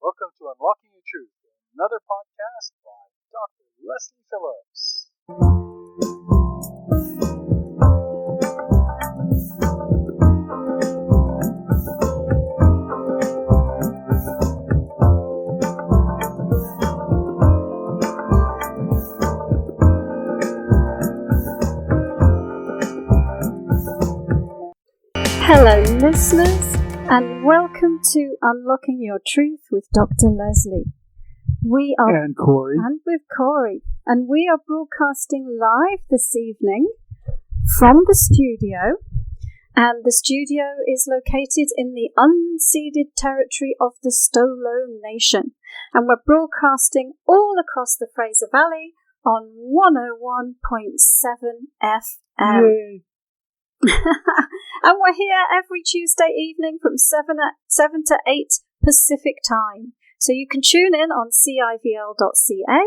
Welcome to Unlocking Your Truth, another podcast by Dr. Leslie Phillips. Hello listeners, and welcome to Unlocking Your Truth with Dr. Leslie. And Corey. And with Corey. And we are broadcasting live this evening from the studio. And the studio is located in the unceded territory of the Stolo Nation. And we're broadcasting all across the Fraser Valley on 101.7 FM. Yay. And we're here every Tuesday evening from 7 to 8 Pacific time. So you can tune in on civl.ca.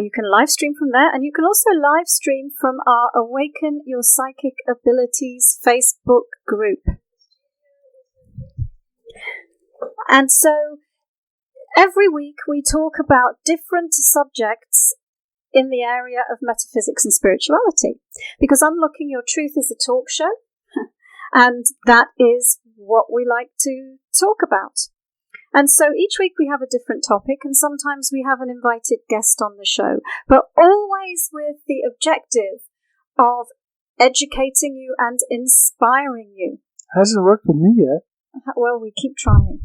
You can live stream from there, and you can also live stream from our Awaken Your Psychic Abilities Facebook group. And so every week we talk about different subjects in the area of metaphysics and spirituality, because Unlocking Your Truth is a talk show, and that is what we like to talk about. And so each week we have a different topic, and sometimes we have an invited guest on the show, but always with the objective of educating you and inspiring you. Hasn't worked with me yet. Well, we keep trying.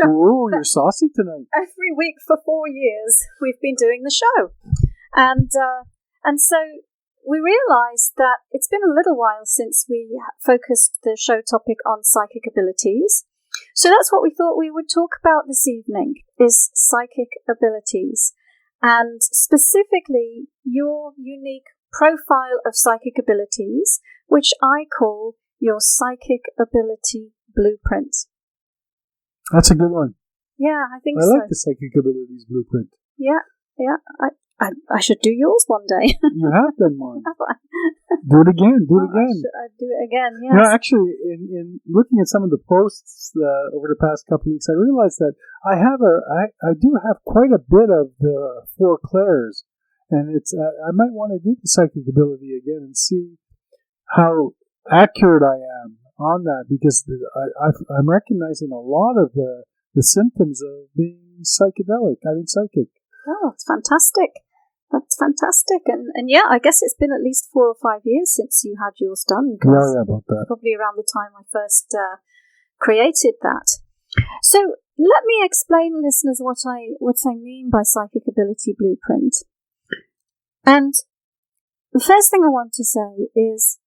Ooh, you're saucy tonight. Every week for 4 years, we've been doing the show. And so we realized that it's been a little while since we focused the show topic on psychic abilities. So that's what we thought we would talk about this evening, is psychic abilities. And specifically, your unique profile of psychic abilities, which I call your psychic ability blueprint. That's a good one. Yeah, I think I so. like the psychic abilities blueprint. Yeah. I should do yours one day. You have done one. Have I? Do it again. I'd do it again, yes. You know, actually, in looking at some of the posts over the past couple of weeks, I realized that I do have quite a bit of the four clairs, and it's I might want to do the psychic ability again and see how accurate I am on that, because I'm recognizing a lot of the symptoms of being psychic. Oh, it's fantastic. That's fantastic. And yeah, I guess it's been at least 4 or 5 years since you had yours done. Yeah, about that. Probably around the time I first created that. So let me explain, listeners, what I mean by psychic ability blueprint. And the first thing I want to say is,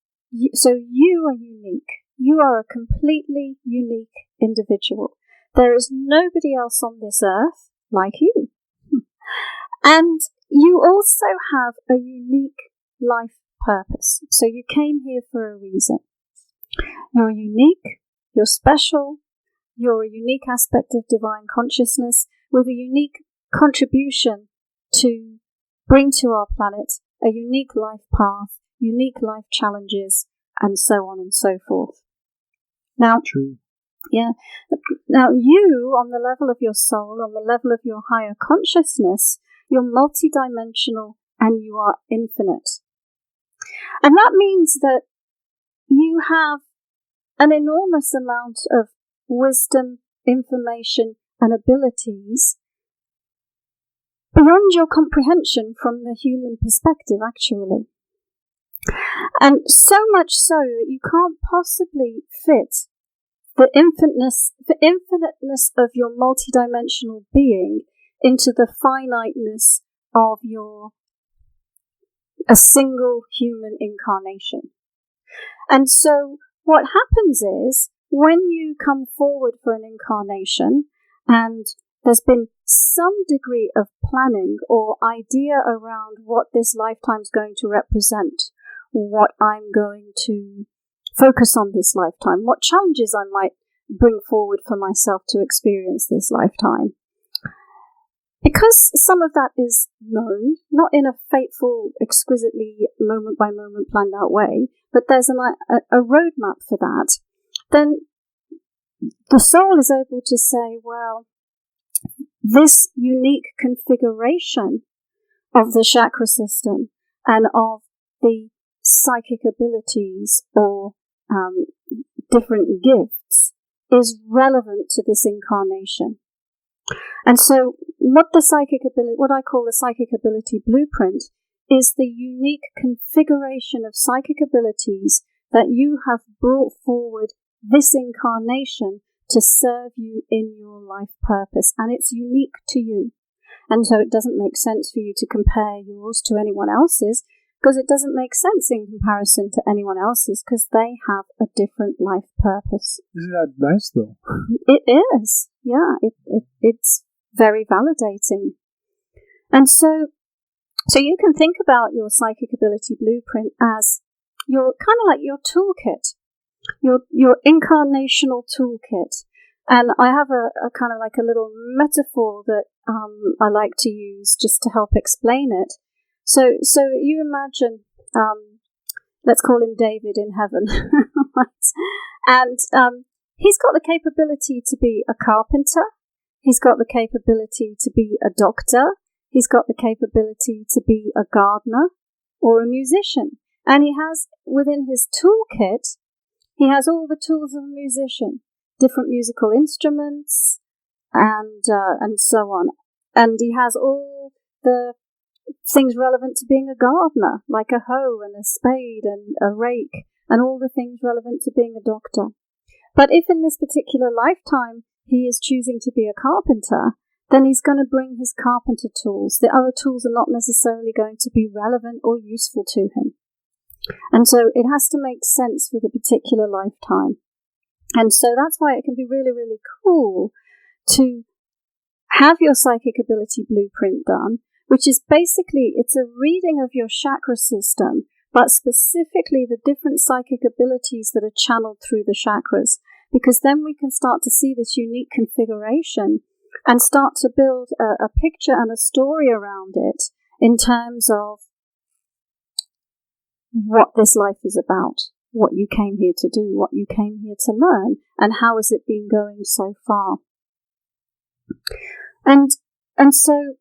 so you are unique. You are a completely unique individual. There is nobody else on this earth like you. And you also have a unique life purpose. So you came here for a reason. You're unique, you're special, you're a unique aspect of divine consciousness with a unique contribution to bring to our planet, a unique life path, unique life challenges, and so on and so forth. Now, true. Yeah. Now, you, on the level of your soul, on the level of your higher consciousness, you're multidimensional and you are infinite. And that means that you have an enormous amount of wisdom, information, and abilities beyond your comprehension from the human perspective, actually. And so much so that you can't possibly fit the infiniteness of your multidimensional being into the finiteness of a single human incarnation. And so what happens is, when you come forward for an incarnation and there's been some degree of planning or idea around what this lifetime's going to represent, what I'm going to focus on this lifetime, what challenges I might bring forward for myself to experience this lifetime. Because some of that is known, not in a fateful, exquisitely moment-by-moment planned-out way, but there's a roadmap for that, then the soul is able to say, well, this unique configuration of the chakra system and of the psychic abilities or different gifts is relevant to this incarnation. And so what I call the psychic ability blueprint is the unique configuration of psychic abilities that you have brought forward this incarnation to serve you in your life purpose. And it's unique to you. And so it doesn't make sense for you to compare yours to anyone else's, because it doesn't make sense in comparison to anyone else's, because they have a different life purpose. Isn't that nice, though? It is. Yeah, it's very validating. And so you can think about your psychic ability blueprint as your kind of like your toolkit, your incarnational toolkit. And I have a kind of like a little metaphor that I like to use just to help explain it. So you imagine, let's call him David in heaven, right? And he's got the capability to be a carpenter. He's got the capability to be a doctor. He's got the capability to be a gardener or a musician. And he has, within his toolkit, he has all the tools of a musician, different musical instruments, and so on. And he has all the things relevant to being a gardener, like a hoe and a spade and a rake, and all the things relevant to being a doctor. But if in this particular lifetime he is choosing to be a carpenter, then he's going to bring his carpenter tools. The other tools are not necessarily going to be relevant or useful to him. And so it has to make sense for the particular lifetime. And so that's why it can be really, really cool to have your psychic ability blueprint done, which is basically, it's a reading of your chakra system, but specifically the different psychic abilities that are channeled through the chakras, because then we can start to see this unique configuration and start to build a picture and a story around it in terms of what this life is about, what you came here to do, what you came here to learn, and how has it been going so far. And so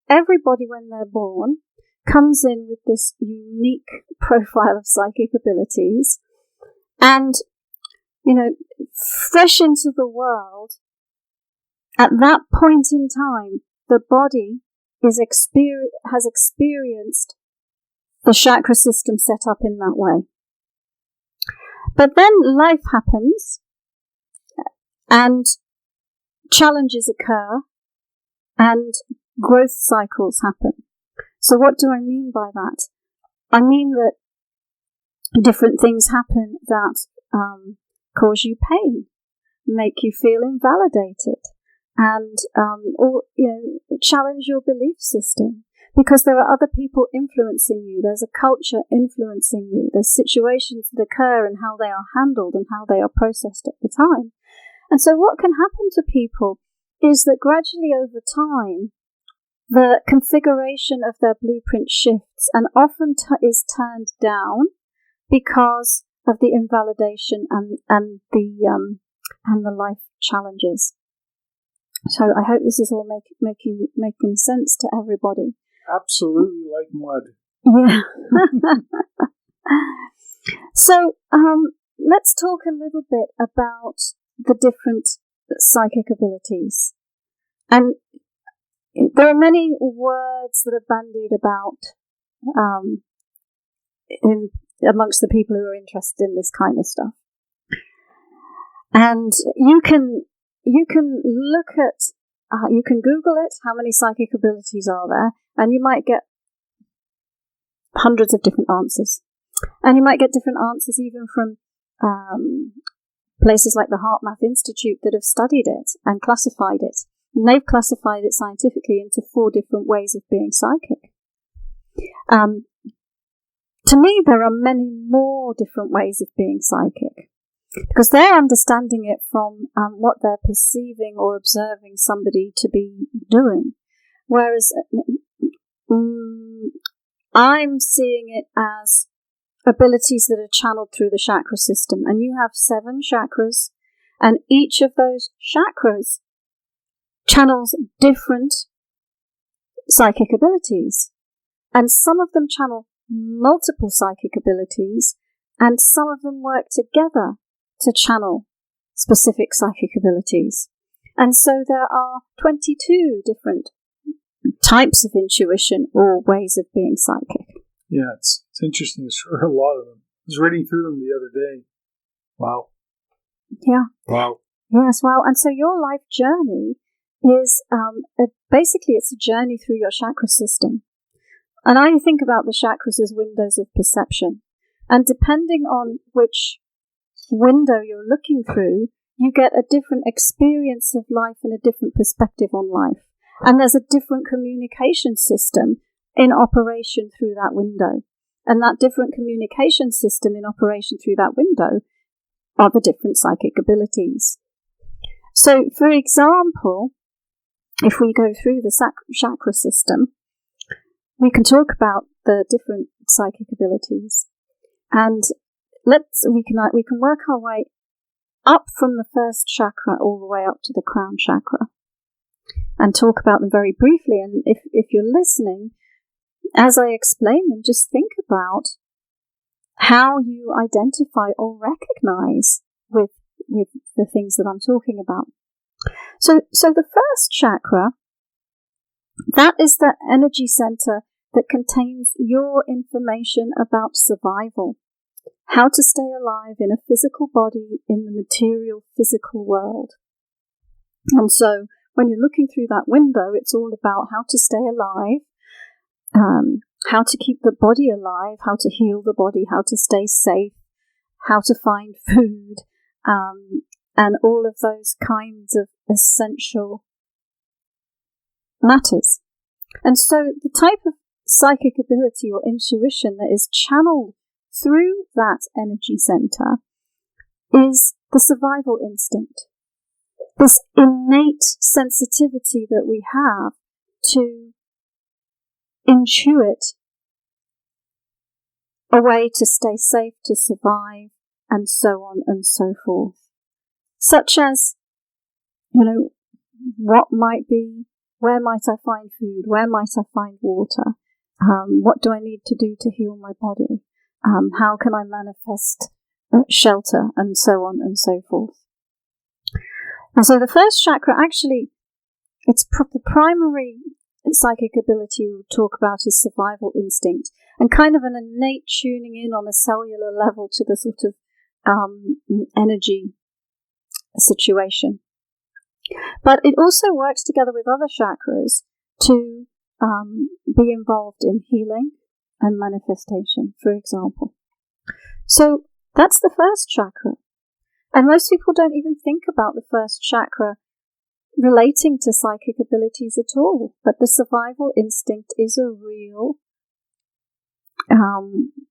everybody, when they're born, comes in with this unique profile of psychic abilities, and, you know, fresh into the world, at that point in time, the body has experienced the chakra system set up in that way. But then life happens, and challenges occur, and growth cycles happen. So what do I mean by that? I mean that different things happen that cause you pain, make you feel invalidated, and or challenge your belief system, because there are other people influencing you. There's a culture influencing you. There's situations that occur and how they are handled and how they are processed at the time. And so what can happen to people is that gradually over time, the configuration of their blueprint shifts and often is turned down because of the invalidation and the life challenges. So I hope this is all making sense to everybody. Absolutely like mud. Yeah. So let's talk a little bit about the different psychic abilities. And there are many words that are bandied about amongst the people who are interested in this kind of stuff. And you can look at, you can Google it, how many psychic abilities are there, and you might get hundreds of different answers. And you might get different answers even from places like the Heart Math Institute that have studied it and classified it. And they've classified it scientifically into 4 different ways of being psychic. To me, there are many more different ways of being psychic, because they're understanding it from what they're perceiving or observing somebody to be doing. Whereas I'm seeing it as abilities that are channeled through the chakra system. And you have 7 chakras, And each of those chakras channels different psychic abilities. And some of them channel multiple psychic abilities, and some of them work together to channel specific psychic abilities. And so there are 22 different types of intuition or ways of being psychic. Yeah, it's interesting. There's a lot of them. I was reading through them the other day. Wow. Yeah. Wow. Yes, wow. And so your life journey is basically it's a journey through your chakra system. And I think about the chakras as windows of perception. And depending on which window you're looking through, you get a different experience of life and a different perspective on life. And there's a different communication system in operation through that window. And that different communication system in operation through that window are the different psychic abilities. So, for example, if we go through the chakra system, we can talk about the different psychic abilities. And we can work our way up from the first chakra all the way up to the crown chakra and talk about them very briefly. And if you're listening, as I explain them, just think about how you identify or recognize with the things that I'm talking about. So the first chakra, that is the energy center that contains your information about survival, how to stay alive in a physical body in the material physical world. And so when you're looking through that window, it's all about how to stay alive, how to keep the body alive, how to heal the body, how to stay safe, how to find food, and all of those kinds of essential matters. And so the type of psychic ability or intuition that is channeled through that energy center is the survival instinct. This innate sensitivity that we have to intuit a way to stay safe, to survive, and so on and so forth. Such as, what might be, where might I find food, where might I find water, what do I need to do to heal my body, how can I manifest shelter, and so on and so forth. And so the first chakra, actually, it's the primary psychic ability we'll talk about is survival instinct, and kind of an innate tuning in on a cellular level to the sort of energy situation. But it also works together with other chakras to be involved in healing and manifestation, for example. So that's the first chakra. And most people don't even think about the first chakra relating to psychic abilities at all. But the survival instinct is a real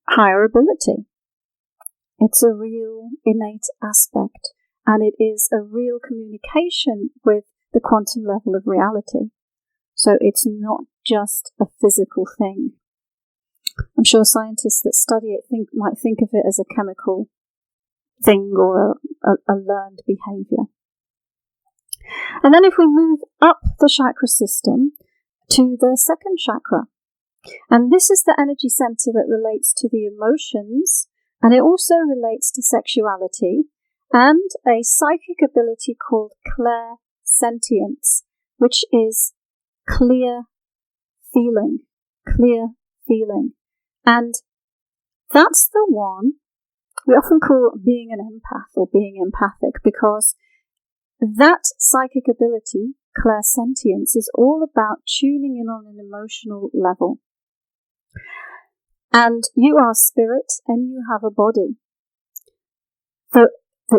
higher ability. It's a real innate aspect, and it is a real communication with the quantum level of reality. So it's not just a physical thing. I'm sure scientists that study it might think of it as a chemical thing or a learned behavior. And then if we move up the chakra system to the second chakra, and this is the energy center that relates to the emotions, and it also relates to sexuality and a psychic ability called clairsentience, which is clear feeling. And that's the one we often call being an empath or being empathic, because that psychic ability, clairsentience, is all about tuning in on an emotional level. And you are spirit and you have a body that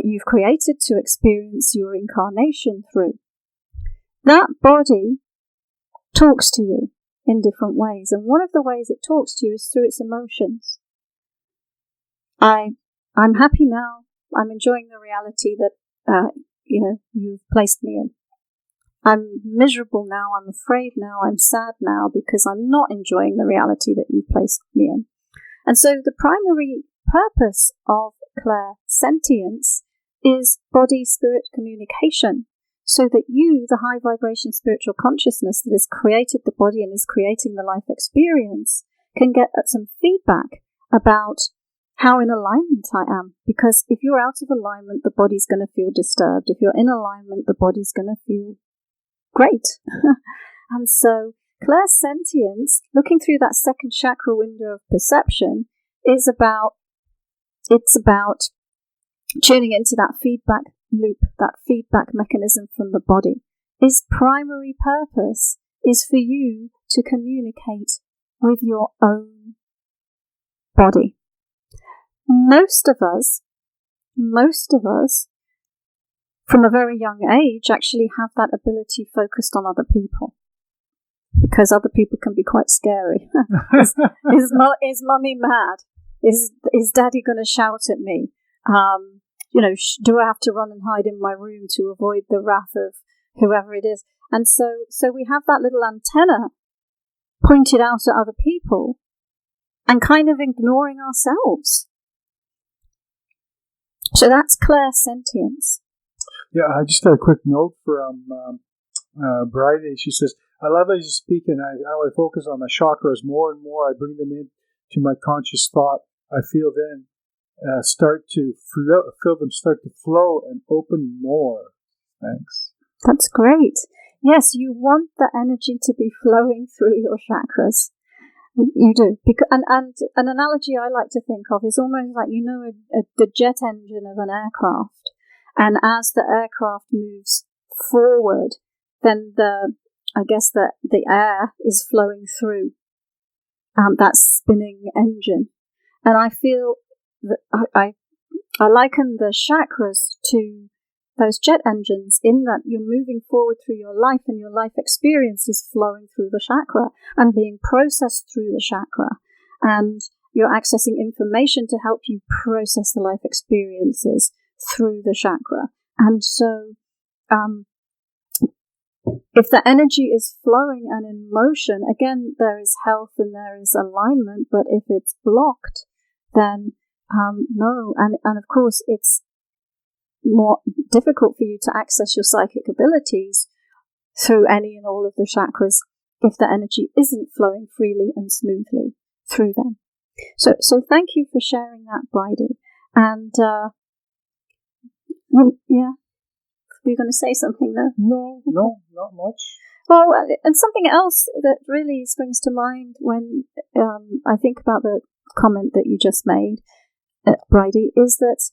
you've created to experience your incarnation through. That body talks to you in different ways, and one of the ways it talks to you is through its emotions. I'm happy now. I'm enjoying the reality that you've placed me in. I'm miserable now. I'm afraid now. I'm sad now because I'm not enjoying the reality that you've placed me in. And so the primary purpose of clairsentience is body-spirit communication, so that you, the high vibration spiritual consciousness that has created the body and is creating the life experience, can get some feedback about how in alignment I am. Because if you're out of alignment, the body's going to feel disturbed. If you're in alignment, the body's going to feel great. And so clairsentience, looking through that second chakra window of perception, is about tuning into that feedback loop, that feedback mechanism from the body. Its primary purpose is for you to communicate with your own body. Most of us, from a very young age, actually have that ability focused on other people, because other people can be quite scary. Is mummy mad? Is daddy going to shout at me? Do I have to run and hide in my room to avoid the wrath of whoever it is? And so we have that little antenna pointed out at other people and kind of ignoring ourselves. So that's clairsentience. Yeah, I just got a quick note from Bridie. She says, I love as you speak and how I focus on my chakras more and more. I bring them into my conscious thought. I feel them start to flow and open more. Thanks. That's great. Yes, you want the energy to be flowing through your chakras. You do. And an analogy I like to think of is almost like, the jet engine of an aircraft. And as the aircraft moves forward, then the air is flowing through that spinning engine. And I feel that I liken the chakras to those jet engines, in that you're moving forward through your life and your life experience is flowing through the chakra and being processed through the chakra. And you're accessing information to help you process the life experiences through the chakra. And so if the energy is flowing and in motion, again, there is health and there is alignment. But if it's blocked, then no. And of course, it's more difficult for you to access your psychic abilities through any and all of the chakras if the energy isn't flowing freely and smoothly through them. So thank you for sharing that, Bridie. And yeah, were you going to say something there? No, not much. Well, and something else that really springs to mind when I think about the comment that you just made, Bridie, is that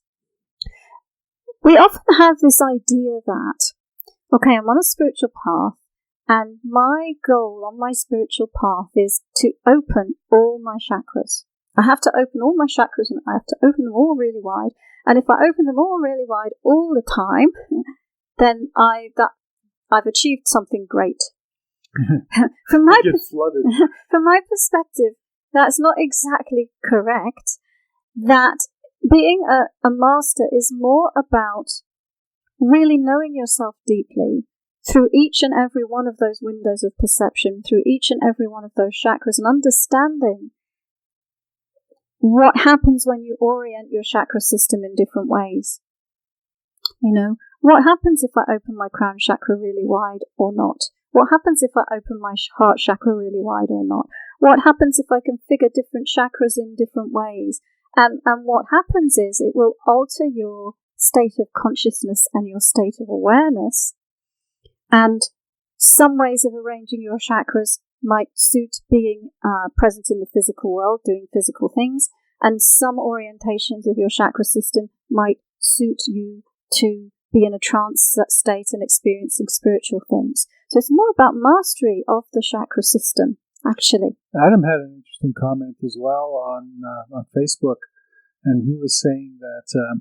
we often have this idea that, okay, I'm on a spiritual path, and my goal on my spiritual path is to open all my chakras. I have to open all my chakras, and I have to open them all really wide. And if I open them all really wide all the time, then I've achieved something great. From my perspective, that's not exactly correct. That being a master is more about really knowing yourself deeply through each and every one of those windows of perception, through each and every one of those chakras, and understanding what happens when you orient your chakra system in different ways. What happens if I open my crown chakra really wide or not? What happens if I open my heart chakra really wide or not? What happens if I configure different chakras in different ways? And what happens is it will alter your state of consciousness and your state of awareness. And some ways of arranging your chakras might suit being present in the physical world, doing physical things. And some orientations of your chakra system might suit you to be in a trance state and experiencing spiritual things. So it's more about mastery of the chakra system, actually. Adam had an interesting comment as well on Facebook, and he was saying that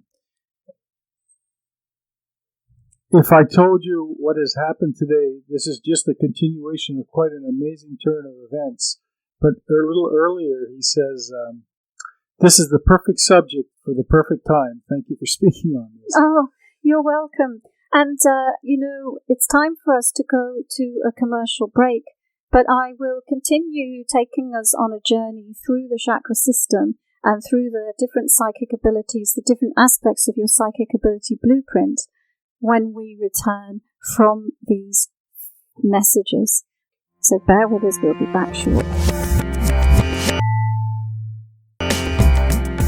if I told you what has happened today, this is just a continuation of quite an amazing turn of events. But a little earlier, he says, this is the perfect subject for the perfect time. Thank you for speaking on this. Oh, you're welcome. And, it's time for us to go to a commercial break, but I will continue taking us on a journey through the chakra system and through the different psychic abilities, the different aspects of your psychic ability blueprint when we return from these messages. So bear with us, we'll be back shortly.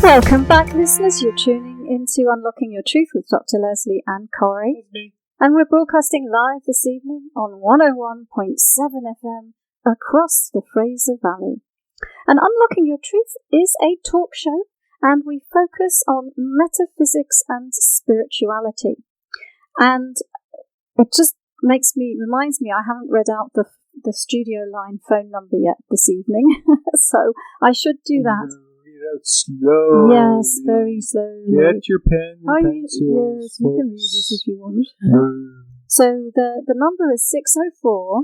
Welcome back, listeners. You're tuning into Unlocking Your Truth with Dr. Leslie and Corey. And we're broadcasting live this evening on 101.7 FM across the Fraser Valley. And Unlocking Your Truth is a talk show, and we focus on metaphysics and spirituality. And it just reminds me, I haven't read out the studio line phone number yet this evening, so I should do that. Read out slowly. Yes, very slowly. Get your pen and pencils. Yes, you can read it if you want. So the number is 604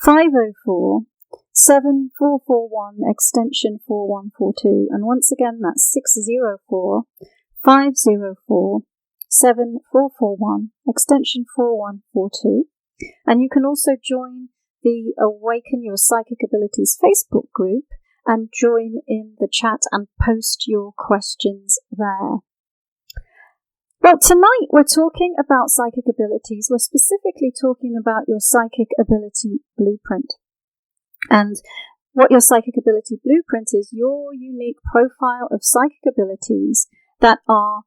504 7441 extension 4142, and once again that's 604 504 7441 extension 4142. And you can also join the Awaken Your Psychic Abilities Facebook group and join in the chat and post your questions there. Well, tonight we're talking about psychic abilities. We're specifically talking about your psychic ability blueprint. And what your psychic ability blueprint is, your unique profile of psychic abilities that are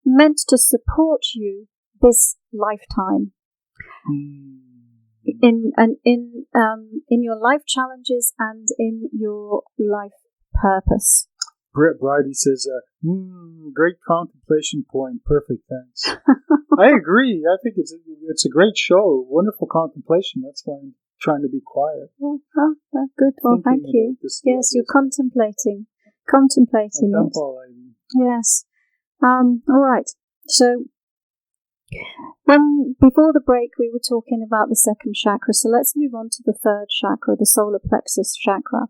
meant to support you this lifetime. In your life challenges and in your life purpose. Brett Bridie says, great contemplation point. Perfect, thanks. I agree. I think it's a great show. Wonderful contemplation. That's why I'm trying to be quiet. Good. Well, thank you. Yes, you're contemplating it. Yes. All right. So, before the break, we were talking about the second chakra. So let's move on to the third chakra, the solar plexus chakra.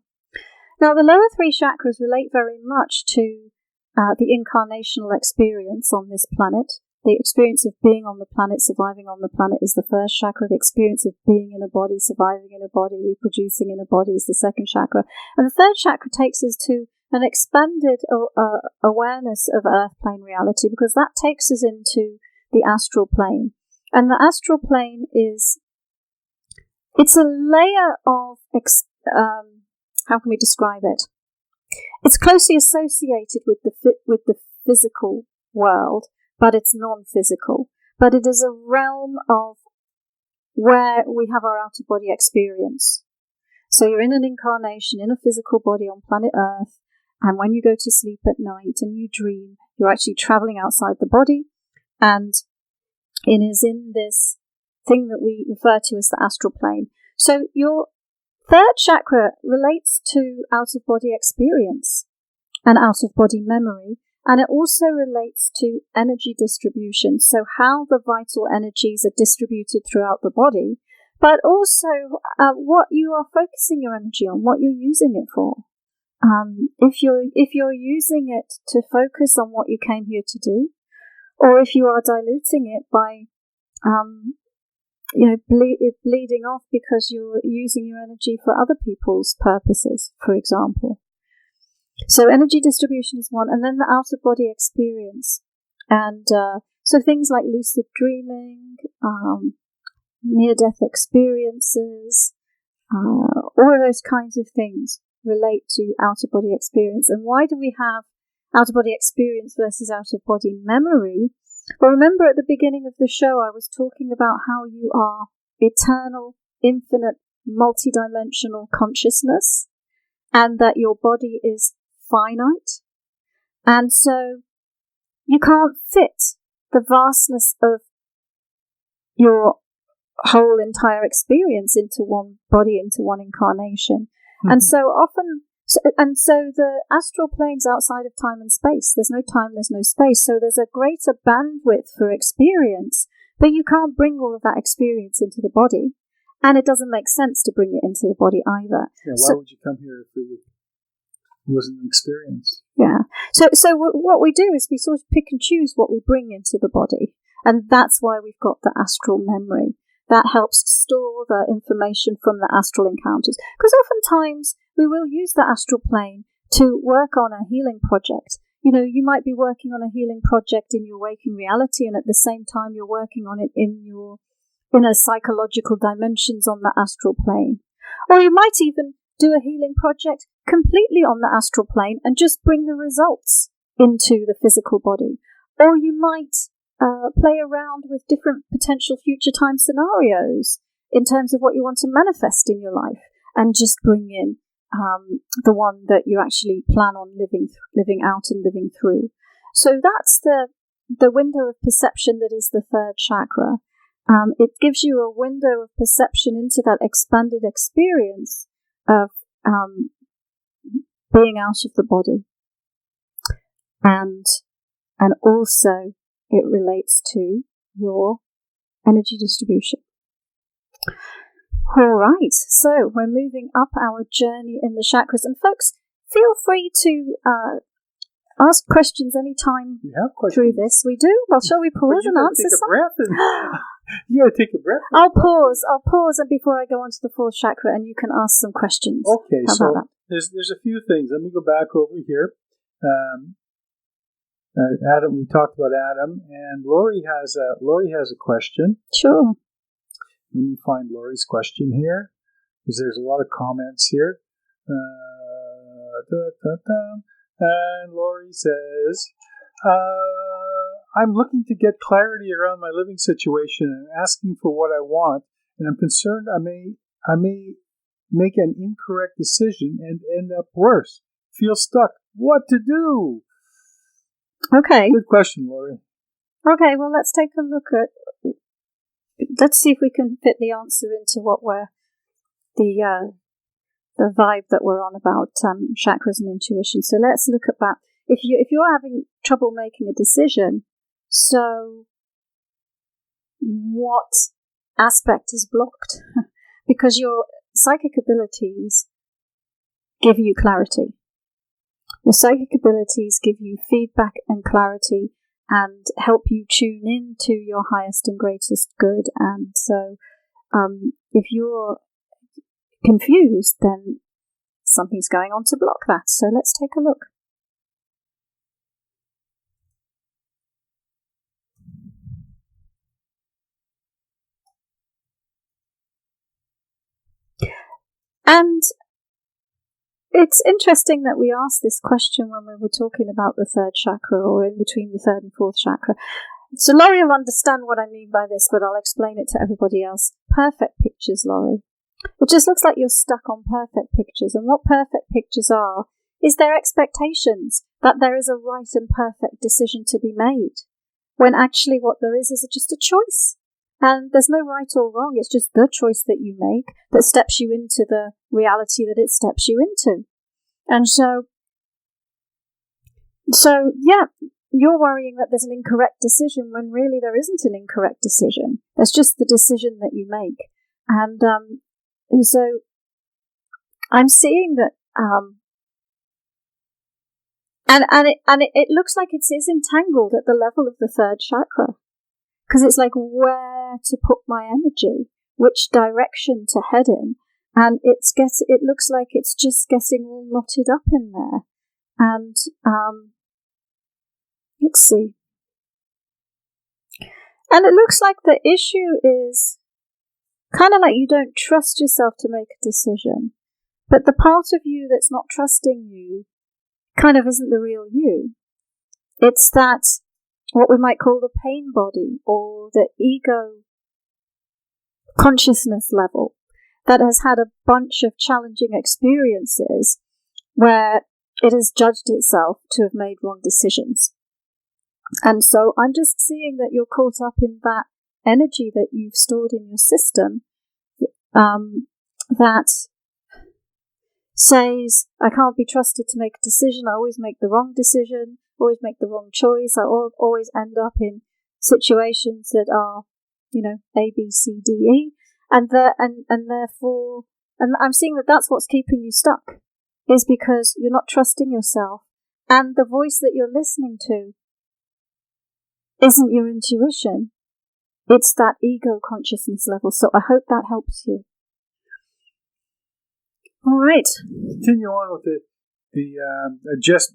Now, the lower three chakras relate very much to the incarnational experience on this planet. The experience of being on the planet, surviving on the planet is the first chakra. The experience of being in a body, surviving in a body, reproducing in a body is the second chakra. And the third chakra takes us to an expanded awareness of earth plane reality, because that takes us into the astral plane. And the astral plane it's a layer of, how can we describe it? It's closely associated with the physical world, but it's non-physical. But it is a realm of where we have our out-of-body experience. So you're in an incarnation, in a physical body on planet Earth, and when you go to sleep at night and you dream, you're actually traveling outside the body, and it is in this thing that we refer to as the astral plane. So your third chakra relates to out-of-body experience and out-of-body memory, and it also relates to energy distribution, so how the vital energies are distributed throughout the body, but also what you are focusing your energy on, what you're using it for. If you're using it to focus on what you came here to do, or if you are diluting it by bleeding off because you're using your energy for other people's purposes, for example. So energy distribution is one, and then the out-of-body experience. And so things like lucid dreaming, near-death experiences, all of those kinds of things relate to out-of-body experience. And why do we have out-of-body experience versus out-of-body memory? Well, remember at the beginning of the show, I was talking about how you are eternal, infinite, multidimensional consciousness, and that your body is finite. And so you can't fit the vastness of your whole entire experience into one body, into one incarnation. Mm-hmm. And so often, so the astral plane's outside of time and space. There's no time, there's no space. So there's a greater bandwidth for experience, but you can't bring all of that experience into the body. And it doesn't make sense to bring it into the body either. Yeah, why would you come here if it wasn't an experience? Yeah. So what we do is we sort of pick and choose what we bring into the body. And that's why we've got the astral memory. That helps store the information from the astral encounters. Because oftentimes we will use the astral plane to work on a healing project. You might be working on a healing project in your waking reality, and at the same time you're working on it in a psychological dimensions on the astral plane. Or you might even do a healing project completely on the astral plane and just bring the results into the physical body. Or you might play around with different potential future time scenarios in terms of what you want to manifest in your life, and just bring in the one that you actually plan on living out and living through. So that's the window of perception that is the third chakra. It gives you a window of perception into that expanded experience of being out of the body. And also it relates to your energy distribution. All right, so we're moving up our journey in the chakras. And folks, feel free to ask questions anytime through this. We do? Well, shall we pause and answer some? You gotta take a breath. I'll pause and before I go on to the fourth chakra, and you can ask some questions. Okay, How about that? There's a few things. Let me go back over here. Adam, we talked about Adam, and Lori has a question. Sure. Let me find Lori's question here, because there's a lot of comments here. And Lori says, I'm looking to get clarity around my living situation and asking for what I want, and I'm concerned I may make an incorrect decision and end up worse. Feel stuck. What to do? Okay. Good question, Lori. Okay, well, let's take a look at... Let's see if we can fit the answer into what we're... the vibe that we're on about chakras and intuition. So let's look at that. If you're having trouble making a decision, so what aspect is blocked? Because your psychic abilities give you clarity. Your psychic abilities give you feedback and clarity and help you tune in to your highest and greatest good. And so if you're confused, then something's going on to block that. So let's take a look. And it's interesting that we asked this question when we were talking about the third chakra, or in between the third and fourth chakra. So Laurie will understand what I mean by this, but I'll explain it to everybody else. Perfect pictures, Laurie. It just looks like you're stuck on perfect pictures, and what perfect pictures are is their expectations that there is a right and perfect decision to be made, when actually what there is just a choice. And there's no right or wrong, it's just the choice that you make that steps you into the reality that it steps you into. And so yeah, you're worrying that there's an incorrect decision when really there isn't an incorrect decision. There's just the decision that you make. And so I'm seeing that, and it looks like it is entangled at the level of the third chakra, because it's like where to put my energy, which direction to head in, and it looks like it's just getting all knotted up in there. And let's see, and it looks like the issue is kind of like you don't trust yourself to make a decision, but the part of you that's not trusting you kind of isn't the real you. It's that what we might call the pain body, or the ego consciousness level, that has had a bunch of challenging experiences where it has judged itself to have made wrong decisions. And so I'm just seeing that you're caught up in that energy that you've stored in your system, that says, I can't be trusted to make a decision, I always make the wrong decision, always make the wrong choice, I always end up in situations that are, A, B, C, D, E, and therefore, and I'm seeing that that's what's keeping you stuck, is because you're not trusting yourself, and the voice that you're listening to isn't your intuition, it's that ego consciousness level. So I hope that helps you. All right. Continue on with it. Jess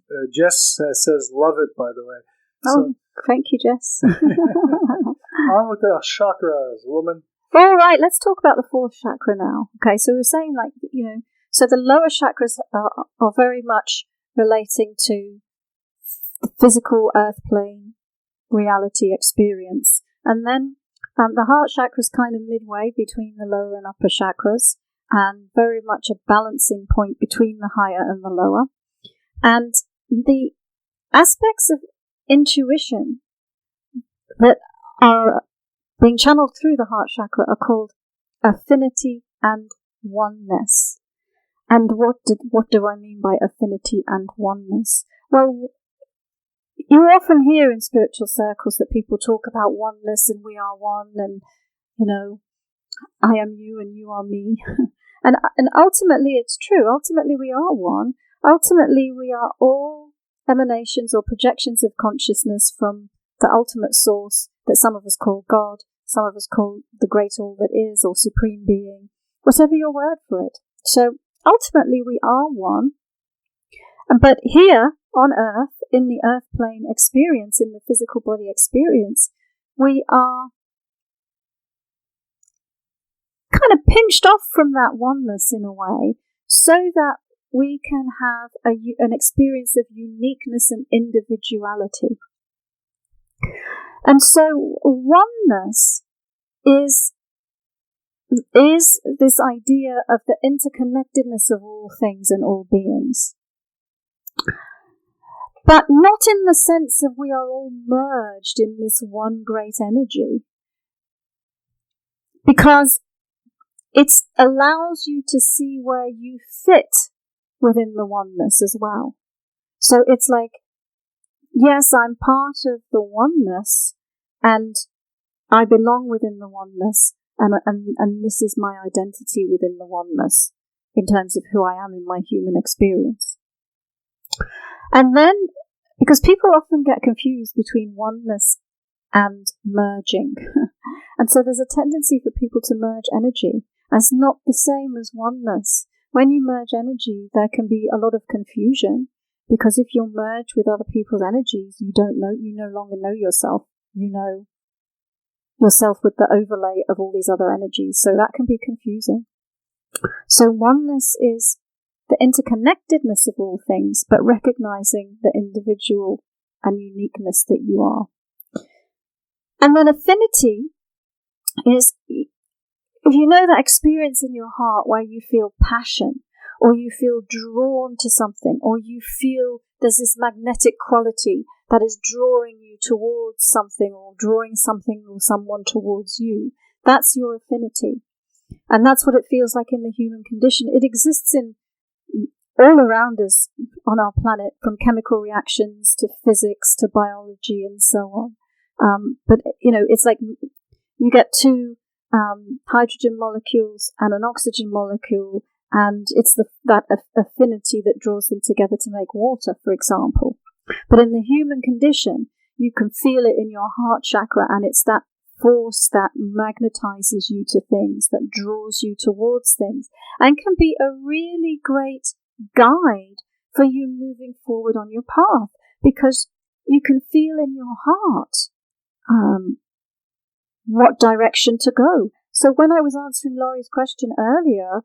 says, love it, by the way. So, thank you, Jess. On with the chakras, woman. All right, let's talk about the fourth chakra now. Okay, so we're saying, like, so the lower chakras are very much relating to the physical earth plane reality experience. And then the heart chakra is kind of midway between the lower and upper chakras, and very much a balancing point between the higher and the lower. And the aspects of intuition that are being channeled through the heart chakra are called affinity and oneness. And what do I mean by affinity and oneness? Well, you often hear in spiritual circles that people talk about oneness and we are one, and I am you and you are me. and ultimately it's true. Ultimately we are one. Ultimately we are all emanations or projections of consciousness from the ultimate source that some of us call God, some of us call the great all that is, or supreme being, whatever your word for it. So ultimately we are one. But here on earth, in the earth plane experience, in the physical body experience, we are kind of pinched off from that oneness in a way, so that we can have an experience of uniqueness and individuality. And so oneness is this idea of the interconnectedness of all things and all beings. But not in the sense of we are all merged in this one great energy, because it allows you to see where you fit within the oneness as well. So it's like, yes, I'm part of the oneness and I belong within the oneness, and this is my identity within the oneness in terms of who I am in my human experience. And then, because people often get confused between oneness and merging, and so there's a tendency for people to merge energy. It's not the same as oneness. When you merge energy, there can be a lot of confusion, because if you're merged with other people's energies, you no longer know yourself. You know yourself with the overlay of all these other energies, so that can be confusing. So oneness is the interconnectedness of all things, but recognizing the individual and uniqueness that you are. And then affinity is, if you know that experience in your heart where you feel passion, or you feel drawn to something, or you feel there's this magnetic quality that is drawing you towards something, or drawing something or someone towards you, that's your affinity. And that's what it feels like in the human condition. It exists in all around us on our planet, from chemical reactions to physics to biology and so on. But it's like you get two hydrogen molecules and an oxygen molecule, and it's that affinity that draws them together to make water, for example. But in the human condition, you can feel it in your heart chakra, and it's that force that magnetizes you to things, that draws you towards things, and can be a really great guide for you moving forward on your path, because you can feel in your heart what direction to go. So when I was answering Laurie's question earlier,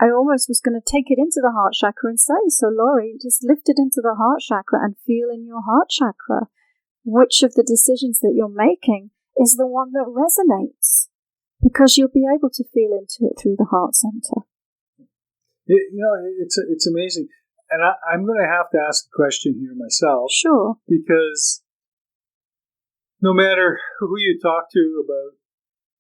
I almost was going to take it into the heart chakra and say, so Laurie, just lift it into the heart chakra and feel in your heart chakra which of the decisions that you're making is the one that resonates, because you'll be able to feel into it through the heart center. It's amazing. And I'm going to have to ask a question here myself. Sure. Because no matter who you talk to about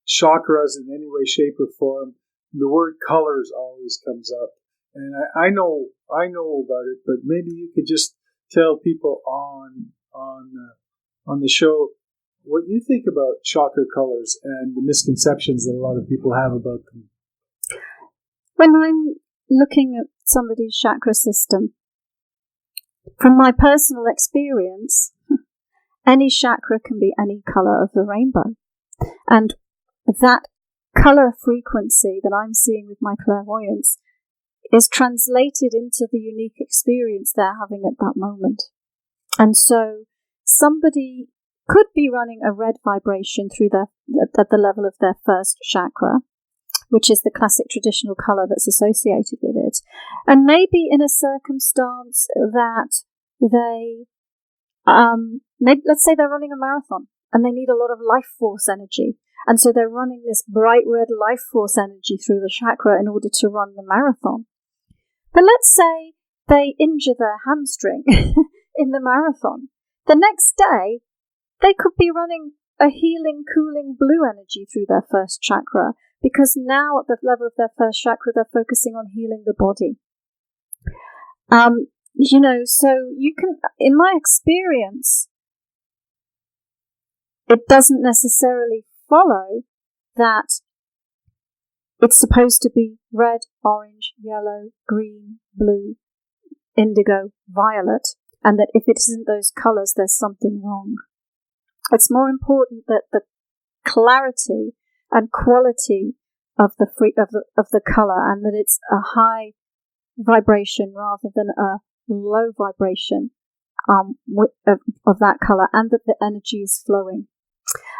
chakras in any way, shape, or form, the word colors always comes up. And I know about it, but maybe you could just tell people on the show what you think about chakra colors and the misconceptions that a lot of people have about them. When I'm looking at somebody's chakra system, from my personal experience, any chakra can be any color of the rainbow. And that color frequency that I'm seeing with my clairvoyance is translated into the unique experience they're having at that moment. And so somebody could be running a red vibration through at the level of their first chakra, which is the classic traditional color that's associated with it. And maybe in a circumstance that they, let's say they're running a marathon and they need a lot of life force energy. And so they're running this bright red life force energy through the chakra in order to run the marathon. But let's say they injure their hamstring in the marathon. The next day, they could be running a healing, cooling blue energy through their first chakra, because now at the level of their first chakra, they're focusing on healing the body. So you can, in my experience, it doesn't necessarily follow that it's supposed to be red, orange, yellow, green, blue, indigo, violet, and that if it isn't those colours, there's something wrong. It's more important that the clarity and quality of the colour, and that it's a high vibration rather than a low vibration of that colour, and that the energy is flowing.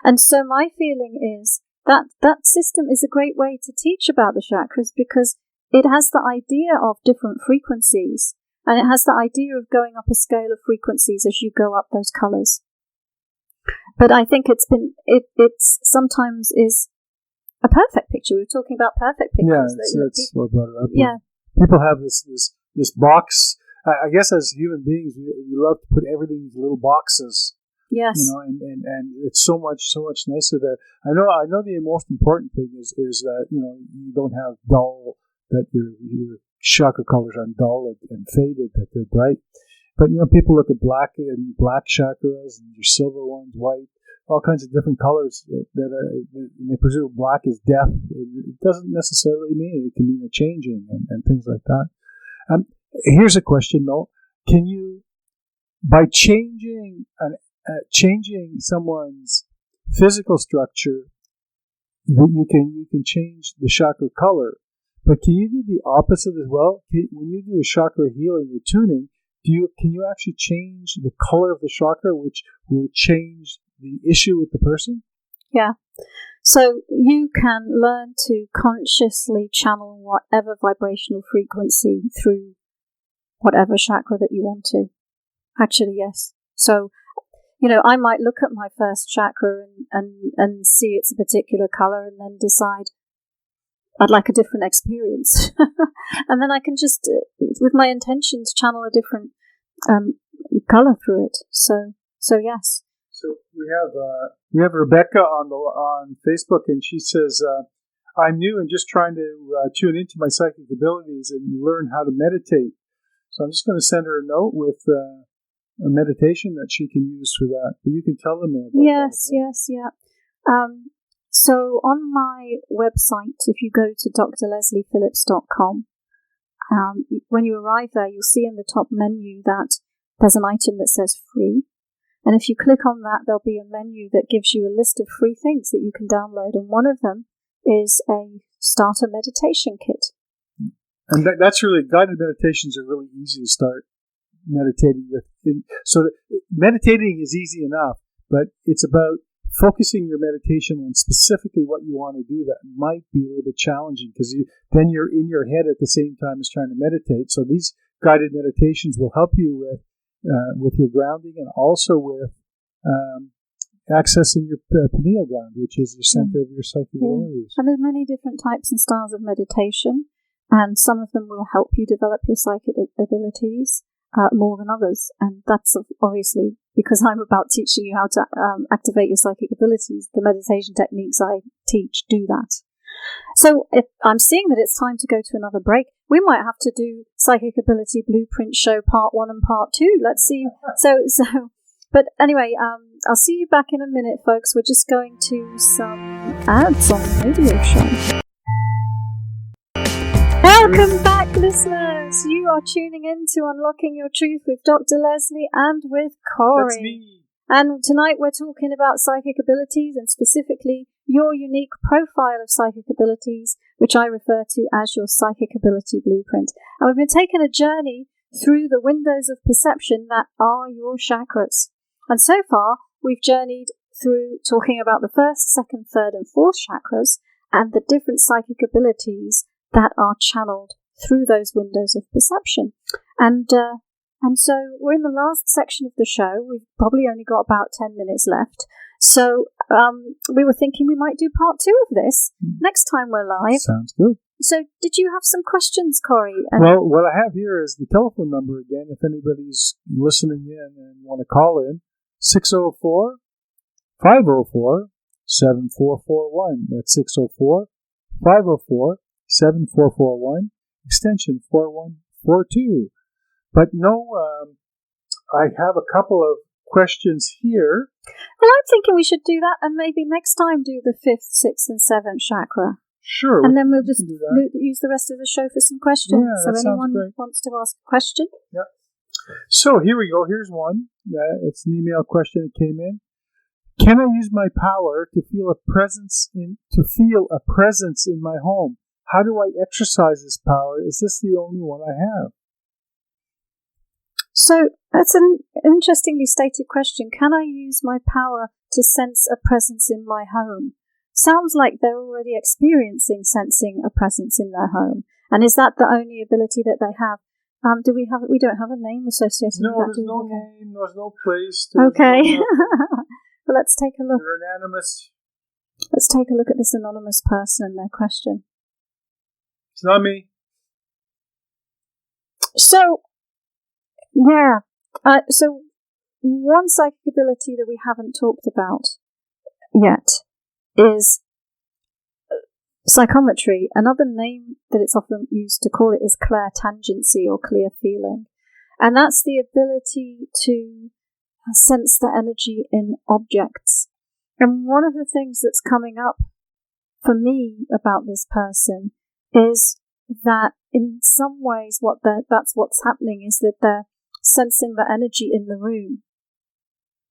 And so my feeling is that system is a great way to teach about the chakras, because it has the idea of different frequencies, and it has the idea of going up a scale of frequencies as you go up those colours. But I think it's sometimes is a perfect picture. We were talking about perfect pictures. Yeah, that's what brought it up. Yeah. People have this box. I guess as human beings, we love to put everything in little boxes. Yes. And it's so much nicer there. I know the most important thing is that, you don't have dull, that your chakra colors are dull and faded, that they're bright. But, people look at black chakras and your silver ones, white, all kinds of different colors that they presume black is death. It doesn't necessarily mean it. Can mean a changing and things like that. Here's a question though: can you, by changing someone's physical structure, that you can change the chakra color? But can you do the opposite as well? When you do a chakra healing or tuning, can you actually change the color of the chakra, which will change the issue with the person? Yeah. So you can learn to consciously channel whatever vibrational frequency through whatever chakra that you want to. Actually, yes. So, I might look at my first chakra and see it's a particular color, and then decide I'd like a different experience. And then I can just, with my intentions, channel a different color through it. So yes. So we have Rebecca on Facebook, and she says, I'm new and just trying to tune into my psychic abilities and learn how to meditate. So I'm just going to send her a note with a meditation that she can use for that. But you can tell them about that. Yes, yeah. So on my website, if you go to drlesliephillips.com, when you arrive there, you'll see in the top menu that there's an item that says free. And if you click on that, there'll be a menu that gives you a list of free things that you can download. And one of them is a starter meditation kit. And that's really, guided meditations are really easy to start meditating with. So meditating is easy enough, but it's about focusing your meditation on specifically what you want to do. That might be a little bit challenging, because then you're in your head at the same time as trying to meditate. So these guided meditations will help you with your grounding, and also with accessing your pineal gland, which is the center of your psychic abilities. And there's many different types and styles of meditation, and some of them will help you develop your psychic abilities more than others. And that's obviously because I'm about teaching you how to activate your psychic abilities. The meditation techniques I teach do that. So if I'm seeing that it's time to go to another break, we might have to do Psychic Ability Blueprint Show Part 1 and Part 2. Let's see. But anyway, I'll see you back in a minute, folks. We're just going to some ads on the radio show. Welcome back, listeners. You are tuning in to Unlocking Your Truth with Dr. Leslie and with Corey. That's me. And tonight we're talking about psychic abilities, and specifically your unique profile of psychic abilities, which I refer to as your psychic ability blueprint. And we've been taking a journey through the windows of perception that are your chakras. And so far, we've journeyed through talking about the first, second, third, and fourth chakras and the different psychic abilities that are channeled through those windows of perception. And so we're in the last section of the show. We've probably only got about 10 minutes left. So we were thinking we might do part 2 of this next time we're live. Sounds good. So did you have some questions, Corey? Well, what I have here is the telephone number again, if anybody's listening in and want to call in, 604-504-7441. That's 604-504-7441, extension 4142. But no, I have a couple of questions here. Well, I'm thinking we should do that and maybe next time do the 5th, 6th, and 7th chakra. Sure. And then we'll just use the rest of the show for some questions. Yeah, so anyone wants to ask a question? Yeah. So here we go. Here's one. It's an email question that came in. Can I use my power to feel a presence in my home? How do I exercise this power? Is this the only one I have? So that's an interestingly stated question. Can I use my power to sense a presence in my home? Sounds like they're already sensing a presence in their home. And is that the only ability that they have? We don't have a name associated with that. No, there's no name, there's no place. Okay. Well, let's take a look. They're anonymous. Let's take a look at this anonymous person and their question. It's not me. So, yeah. So, one psychic ability that we haven't talked about yet is psychometry. Another name that it's often used to call it is clairtangency or clear feeling. And that's the ability to sense the energy in objects. And one of the things that's coming up for me about this person is that in some ways that's what's happening is that they're sensing the energy in the room.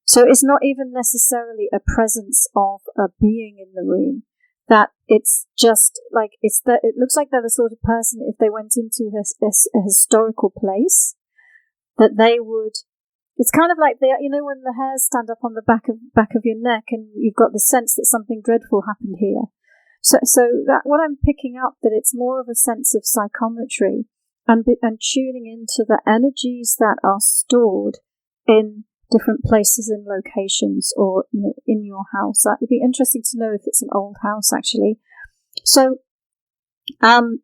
So it's not even necessarily a presence of a being in the room, that it's just like it looks like they're the sort of person, if they went into a historical place, that they would. It's kind of like when the hairs stand up on the back of your neck, and you've got the sense that something dreadful happened here. So that what I'm picking up, that it's more of a sense of psychometry and tuning into the energies that are stored in different places and locations, or in your house. It'd be interesting to know if it's an old house actually. So, and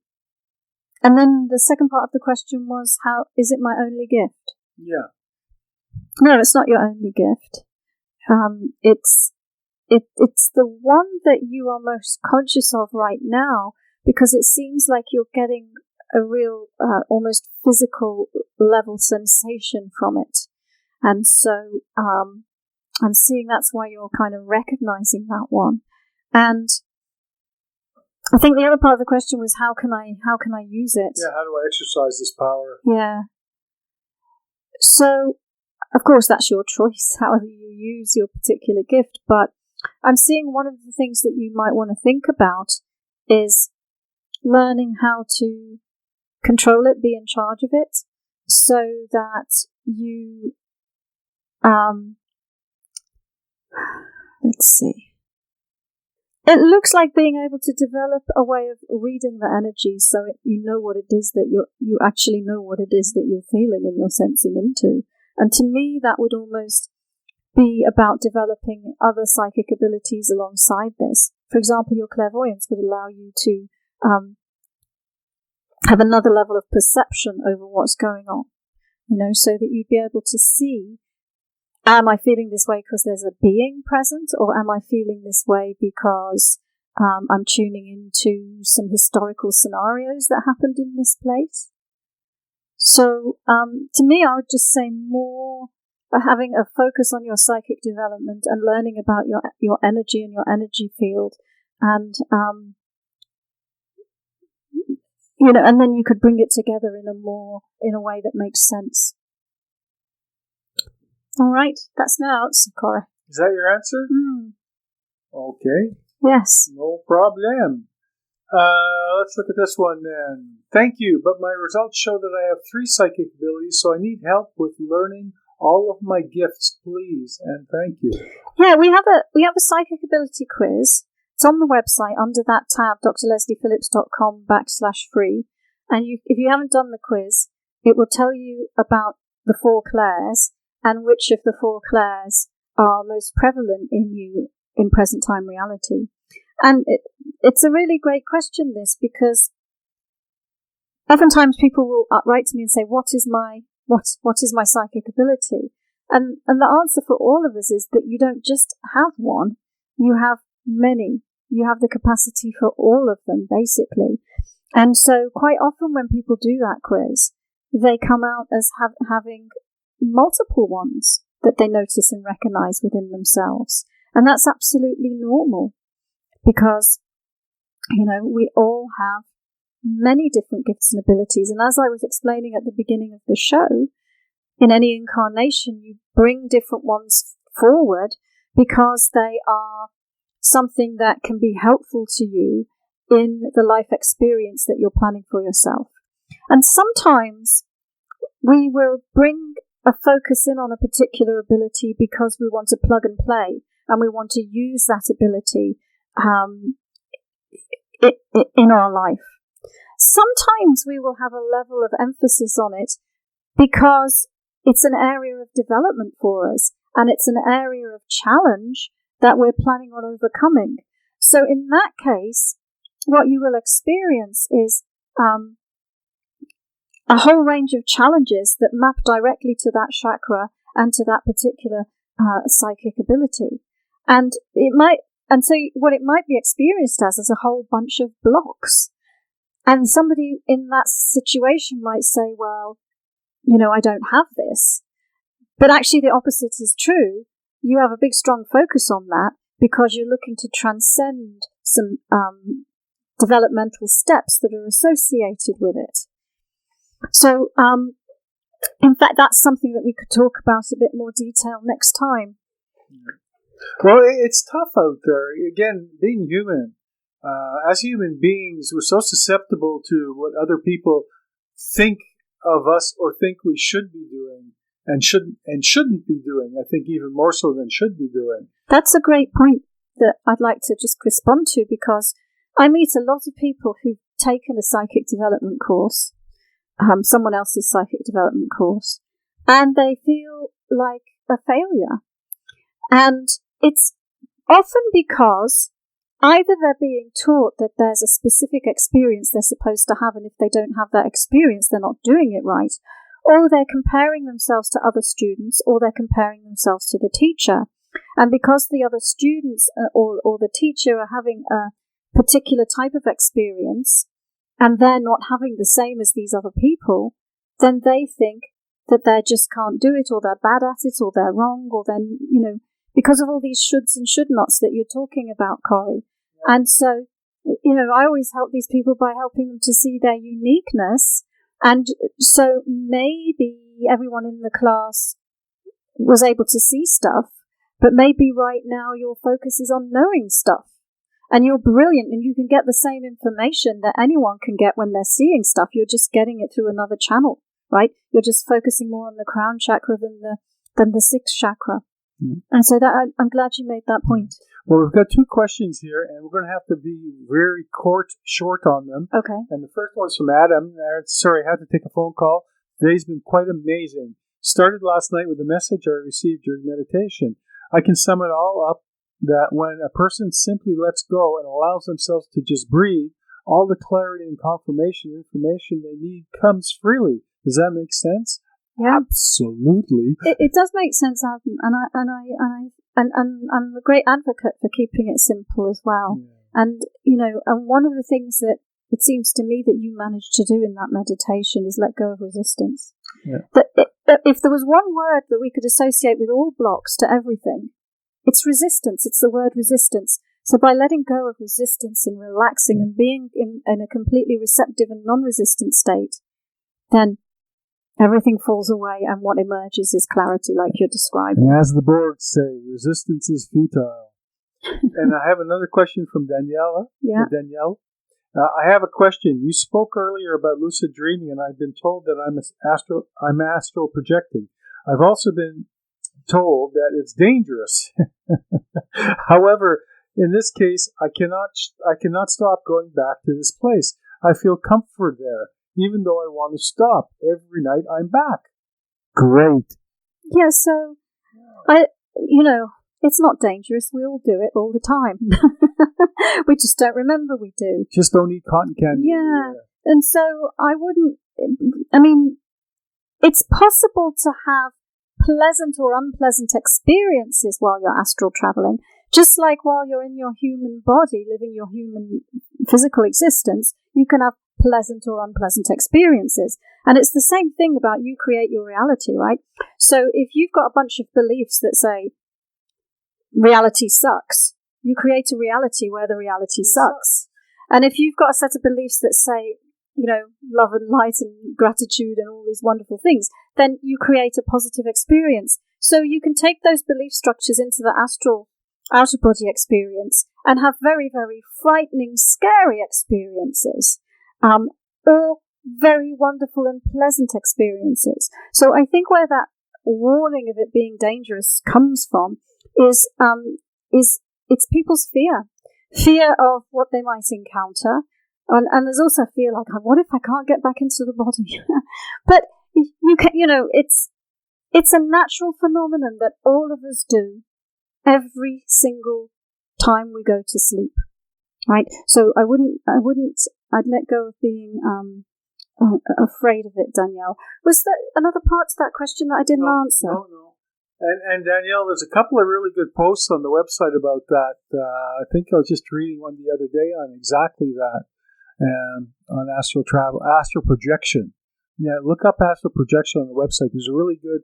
then the second part of the question was, how is it my only gift? Yeah. No, it's not your only gift. It's the one that you are most conscious of right now, because it seems like you're getting a real, almost physical level sensation from it. And so I'm seeing that's why you're kind of recognizing that one. And I think the other part of the question was, how can I use it? Yeah, how do I exercise this power? Yeah. So, of course, that's your choice, however you use your particular gift. But I'm seeing one of the things that you might want to think about is learning how to control it, be in charge of it, so that you, let's see. It looks like being able to develop a way of reading the energies, so you know what it is that you actually know what it is that you're feeling and you're sensing into. And to me, that would almost be about developing other psychic abilities alongside this. For example, your clairvoyance would allow you to have another level of perception over what's going on, so that you'd be able to see, am I feeling this way because there's a being present, or am I feeling this way because I'm tuning into some historical scenarios that happened in this place? So, to me, I would just say more having a focus on your psychic development and learning about your energy and your energy field, and and then you could bring it together in a way that makes sense. All right, that's my answer, Cora. Is that your answer? Mm. Okay. Yes. No problem. Let's look at this one then. Thank you, but my results show that I have 3 psychic abilities, so I need help with learning all of my gifts, please, and thank you. Yeah, we have a psychic ability quiz. It's on the website under that tab, drlesliephillips.com/free. And if you haven't done the quiz, it will tell you about the 4 clairs and which of the 4 clairs are most prevalent in you in present time reality. And it's a really great question, this, because oftentimes people will write to me and say, what is my psychic ability? And the answer for all of us is that you don't just have one, you have many. You have the capacity for all of them, basically. And so quite often when people do that quiz, they come out as having multiple ones that they notice and recognize within themselves. And that's absolutely normal because, we all have many different gifts and abilities. And as I was explaining at the beginning of the show, in any incarnation, you bring different ones forward because they are something that can be helpful to you in the life experience that you're planning for yourself. And sometimes we will bring a focus in on a particular ability because we want to plug and play and we want to use that ability in our life. Sometimes we will have a level of emphasis on it because it's an area of development for us and it's an area of challenge that we're planning on overcoming. So in that case, what you will experience is a whole range of challenges that map directly to that chakra and to that particular psychic ability. And so what it might be experienced as is a whole bunch of blocks. And somebody in that situation might say, well, I don't have this. But actually the opposite is true. You have a big, strong focus on that because you're looking to transcend some developmental steps that are associated with it. So, in fact, that's something that we could talk about a bit more detail next time. Well, it's tough out there. Again, being human, as human beings, we're so susceptible to what other people think of us or think we should be doing. And shouldn't be doing, I think even more so than should be doing. That's a great point that I'd like to just respond to because I meet a lot of people who've taken a psychic development course, someone else's psychic development course, and they feel like a failure. And it's often because either they're being taught that there's a specific experience they're supposed to have, and if they don't have that experience, they're not doing it right. Or they're comparing themselves to other students, or they're comparing themselves to the teacher. And because the other students or the teacher are having a particular type of experience, and they're not having the same as these other people, then they think that they just can't do it, or they're bad at it, or they're wrong, or then, because of all these shoulds and should nots that you're talking about, Corey. And so, I always help these people by helping them to see their uniqueness. And so maybe everyone in the class was able to see stuff, but maybe right now your focus is on knowing stuff. And you're brilliant and you can get the same information that anyone can get when they're seeing stuff. You're just getting it through another channel, right? You're just focusing more on the crown chakra than the 6th chakra. Mm. And so that I'm glad you made that point. Well, we've got 2 questions here, and we're going to have to be very short on them. Okay. And the first one's from Adam. Sorry, I had to take a phone call. Today's been quite amazing. Started last night with a message I received during meditation. I can sum it all up that when a person simply lets go and allows themselves to just breathe, all the clarity and confirmation information they need comes freely. Does that make sense? Yeah. Absolutely. It does make sense, Adam, and I'm a great advocate for keeping it simple as well. Yeah. And and one of the things that it seems to me that you managed to do in that meditation is let go of resistance. Yeah. That if there was one word that we could associate with all blocks to everything, it's resistance. It's the word resistance. So by letting go of resistance and relaxing and being in a completely receptive and non-resistant state, then everything falls away and what emerges is clarity, like you're describing. And as the boards say, resistance is futile. And I have another question from Daniela. Yeah. Danielle. I have a question. You spoke earlier about lucid dreaming, and I've been told that I'm astral projecting. I've also been told that it's dangerous. However, in this case, I cannot stop going back to this place. I feel comfort there, even though I want to stop. Every night I'm back. Great. Yeah, so it's not dangerous. We all do it all the time. We just don't remember we do. Just don't eat cotton candy. Yeah. And so it's possible to have pleasant or unpleasant experiences while you're astral traveling, just like while you're in your human body, living your human physical existence, you can have pleasant or unpleasant experiences. And it's the same thing about you create your reality, right? So if you've got a bunch of beliefs that say reality sucks, you create a reality where the reality sucks. And if you've got a set of beliefs that say, love and light and gratitude and all these wonderful things, then you create a positive experience. So you can take those belief structures into the astral out-of-body experience and have very, very frightening, scary experiences, or very wonderful and pleasant experiences. So I think where that warning of it being dangerous comes from is it's people's fear of what they might encounter. And there's also fear like, what if I can't get back into the body? But it's a natural phenomenon that all of us do every single time we go to sleep, right? So I'd let go of being afraid of it, Danielle. Was there another part to that question that I didn't answer? No. And Danielle, there's a couple of really good posts on the website about that. I think I was just reading one the other day on exactly that. On astral travel, astral projection. Yeah, look up astral projection on the website. There's a really good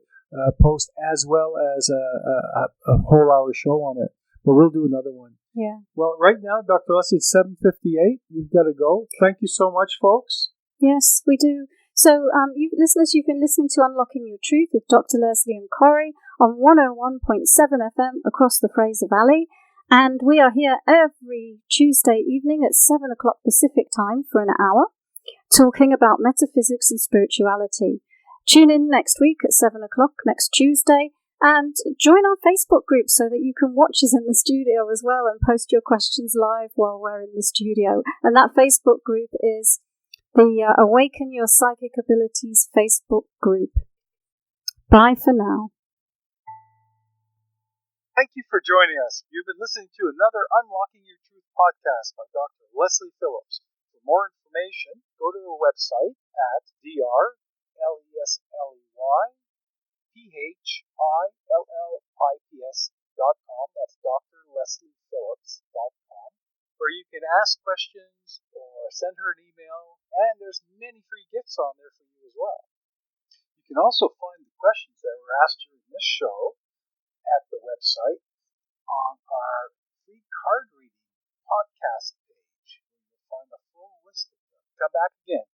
post as well as a whole hour show on it. But we'll do another one. Yeah. Well, right now, Dr. Leslie, it's 7:58. We've got to go. Thank you so much, folks. Yes, we do. So, listeners, you've been listening to Unlocking Your Truth with Dr. Leslie and Corey on 101.7 FM across the Fraser Valley. And we are here every Tuesday evening at 7 o'clock Pacific time for an hour, talking about metaphysics and spirituality. Tune in next week at 7 o'clock next Tuesday, and join our Facebook group so that you can watch us in the studio as well and post your questions live while we're in the studio. And that Facebook group is the Awaken Your Psychic Abilities Facebook group. Bye for now. Thank you for joining us. You've been listening to another Unlocking Your Truth podcast by Dr. Leslie Phillips. For more information, go to our website at drlesleyphillips.com. That's drlesleyphillips.com, where you can ask questions or send her an email, and there's many free gifts on there for you as well. You can also find the questions that were asked during this show at the website on our free card reading podcast page, where you'll find a full list of them. Come back again.